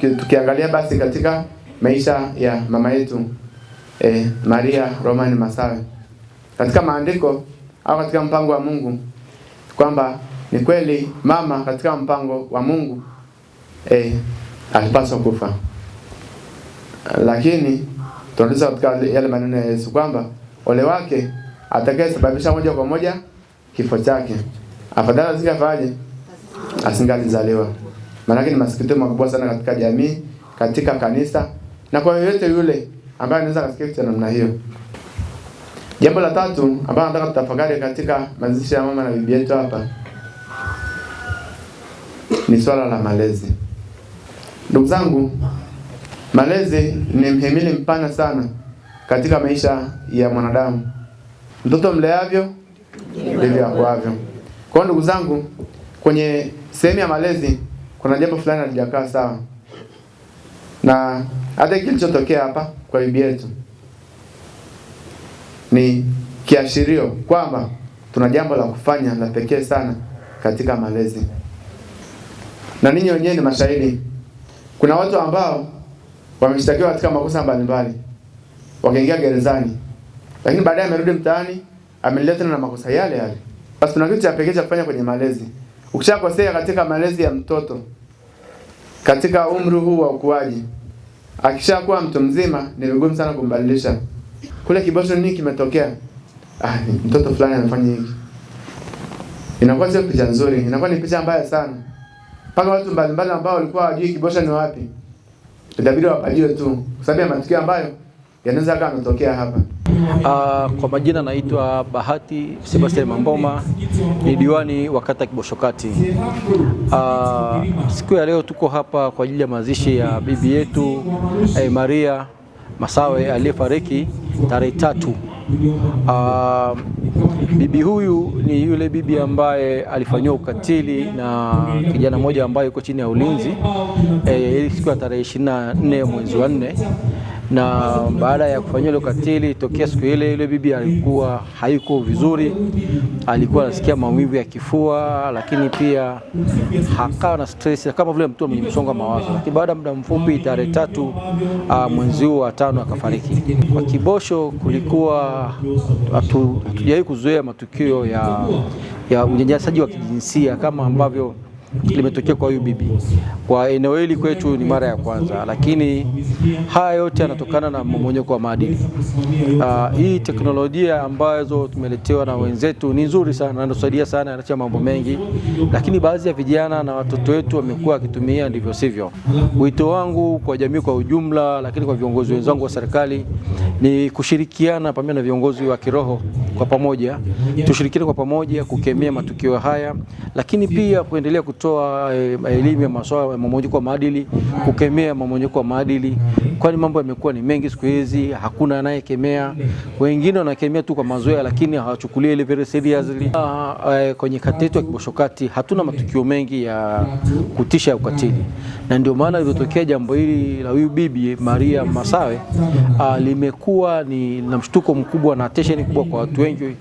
tukiangalia basi katika maisha ya mama yetu Maria Roman Masawe, katika maandiko au katika mpango wa Mungu, kwamba ni kweli mama katika mpango wa Mungu alipaswa kufa. Lakini tunaweza katika yale maneno ya Yesu kwamba ole wake atakayesababisha moja kwa moja kifo chake, afadhali asingefanye, asingalizaliwa. Maana ni masikitiko makubwa sana katika jamii, katika kanisa, na kwa yote yule ambaye anaweza kusikia kitu namna hiyo. Jambo la tatu ambalo nataka tutafakari katika mazishi ya mama na bibi yetu hapa ni swala la malezi. Ndugu zangu, malezi ni mhimili mpana sana katika maisha ya mwanadamu. Mtoto mleavyo ndivyo akuavyo. Kwa ndugu zangu, kwenye sehemu ya malezi kuna jambo fulani halijakaa sawa. Na hata kilichotokea hapa kwa bibi yetu ni kiashirio kwamba tuna jambo la kufanya la pekee sana katika malezi. Na ninyi wenyewe ni mashahidi. Kuna watu ambao wameshtakiwa katika makosa mbalimbali, wakaingia gerezani, lakini baadaye amerudi mtaani, ameleta na makosa yale yale. Basi tuna kitu cha pekee cha kufanya kwenye malezi. Ukishakosea katika malezi ya mtoto katika umri huu wa ukuaji, akishakuwa mtu mzima ni vigumu sana kumbadilisha. Kule Kibosho nini kimetokea? Mtoto fulani anafanya hivi. Inakuwa sio picha nzuri, inakuwa ni picha mbaya sana. Paka watu mbalimbali ambao walikuwa hawajui Kibosho ni wapi, itabidi wapajue tu kwa sababu ya matukio ambayo yanaweza kama yametokea hapa. Kwa majina naitwa Bahati Sebastian Mamboma, ni diwani wa kata Kibosho Kati. Siku ya leo tuko hapa kwa ajili ya mazishi ya bibi yetu Maria Masawe aliyefariki tarehe 3. Bibi huyu ni yule bibi ambaye alifanywa ukatili na kijana mmoja ambaye yuko chini ya ulinzi siku ya tarehe 24 mwezi wa 4. Na baada ya kufanywa ile ukatili, tokea siku ile bibi alikuwa hayuko vizuri, alikuwa anasikia maumivu ya kifua, lakini pia hakawa na stress kama vile mtu mwenye msongo wa mawazo. Lakini baada ya muda mfupi tarehe 3 mwezi wa 5 akafariki. Kwa Kibosho kulikuwa hatujawahi kuzoea matukio ya unyanyasaji wa kijinsia kama ambavyo limetokea kwa huyu bibi. Kwa eneo hili kwetu ni mara ya kwanza, lakini haya yote yanatokana na mmomonyoko wa maadili. Hii teknolojia ambazo tumeletewa na wenzetu ni nzuri sana, inasaidia sana, inaacha mambo mengi, lakini baadhi ya vijana na watoto wetu wamekuwa wakitumia ndivyo sivyo. Wito wangu kwa jamii kwa ujumla, lakini kwa viongozi wenzangu wa serikali ni kushirikiana pamoja na viongozi wa kiroho kwa pamoja, tushirikiane kwa pamoja kukemea matukio haya, lakini pia kuendelea kutoa elimu ya masuala ya mmomonyoko wa maadili, kukemea mmomonyoko wa maadili, kwani mambo yamekuwa ni mengi siku hizi, hakuna anayekemea. Wengine wanakemea tu kwa mazoea, lakini hawachukulie ile very seriously. Kwenye kata yetu ya Kibosho Kati hatuna matukio mengi ya kutisha ya ukatili, na ndio maana ilitokea jambo hili la huyu bibi Maria Masawe limekuwa ni na mshtuko mkubwa na attention kubwa kwa watu wengi.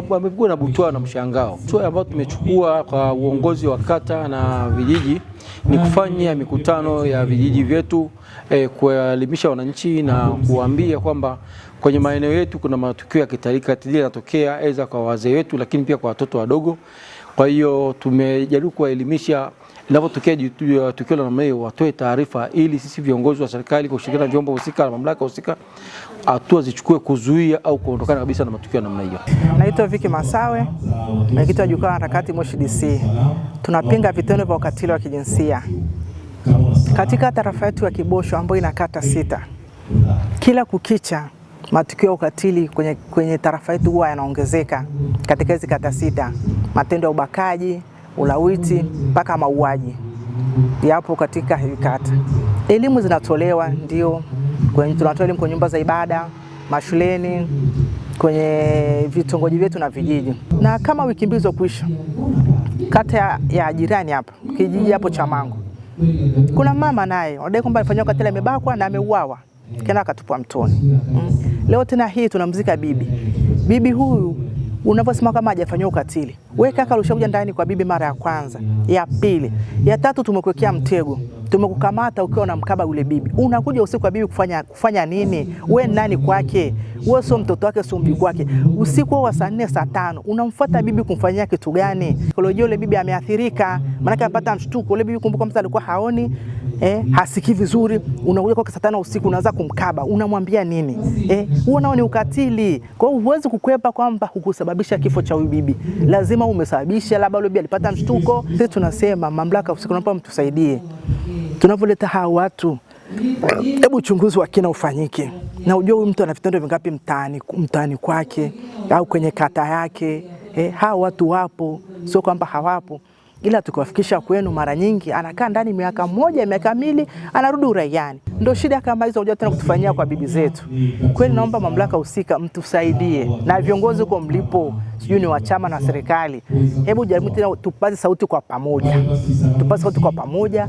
Wamekuwa na butwaa na mshangao. Hatua ambayo tumechukua kwa uongozi wa kata na vijiji ni kufanya mikutano ya vijiji vyetu, kuelimisha wananchi na kuambia kwamba kwenye maeneo yetu kuna matukio ya kitali yanatokea aidha kwa wazee wetu, lakini pia kwa watoto wadogo. Kwa hiyo tumejaribu kuwaelimisha inapotokea tukio la namna hiyo watoe taarifa, ili sisi viongozi wa serikali kwa kushirikiana na vyombo husika na mamlaka husika hatua zichukue kuzuia au kuondokana kabisa na matukio ya namna hiyo. Naitwa Viki Masawe, mwenyekiti wa jukwaa la harakati Moshi DC. Tunapinga vitendo vya ukatili wa kijinsia katika tarafa yetu ya Kibosho ambayo ina kata 6. Kila kukicha matukio ya ukatili kwenye tarafa yetu huwa yanaongezeka katika hizo kata 6. Matendo ya ubakaji, ulawiti mpaka mauaji yapo katika hii kata. Elimu zinatolewa, ndio tunatoa elimu kwenye nyumba za ibada, mashuleni, kwenye vitongoji vyetu na vijiji. Na kama wiki mbili zilizopita, kata ya jirani hapa, kijiji hapo cha Mango, kuna mama naye anadai kwamba alifanywa ukatili, amebakwa na ameuawa, kena akatupwa mtoni. Leo tena hii tunamzika bibi. Bibi huyu unaposema kama hajafanywa ukatili, wewe kaka ulishakuja ndani kwa bibi mara ya kwanza, ya pili, ya tatu tumekuwekea mtego, tumekukamata ukiwa unamkaba yule bibi. Unakuja usiku kwa bibi kufanya nini? Wewe nani kwake? Wewe sio mtoto wake, sio mjukuu wake. Usiku wa saa 4 saa 5 unamfuata bibi kumfanyia kitu gani? Kolojio yule bibi ameathirika, maana anapata mshtuko. Yule bibi kumbuka mtu alikuwa haoni, hasikii vizuri. Unakuja kwa saa 5 usiku unaanza kumkaba. Unamwambia nini? Huo nao ni ukatili. Kwa hiyo huwezi kukwepa kwamba hukusababisha kifo cha huyu bibi. Lazima umesababisha, labda yule bibi alipata mshtuko. Sisi tunasema mamlaka usiku naomba mtusaidie. Tunavoleta hawa watu, hebu uchunguzi wa kina ufanyike. Na ujue huyu mtu ana vitendo vingapi mtaani kwake au kwenye kata yake. Hawa watu wapo, sio kwamba hawapo. Ila tukiwafikisha kwenu mara nyingi anakaa ndani miaka 1, miaka 2, anarudi uraiani. Ndio shida kama hizo unajua tena kutufanyia kwa bibi zetu. Kweli naomba mamlaka husika mtusaidie, na viongozi huko mlipo, sijui ni wa chama na serikali. Hebu jaribu tena tupaze sauti kwa pamoja. Tupaze sauti kwa pamoja.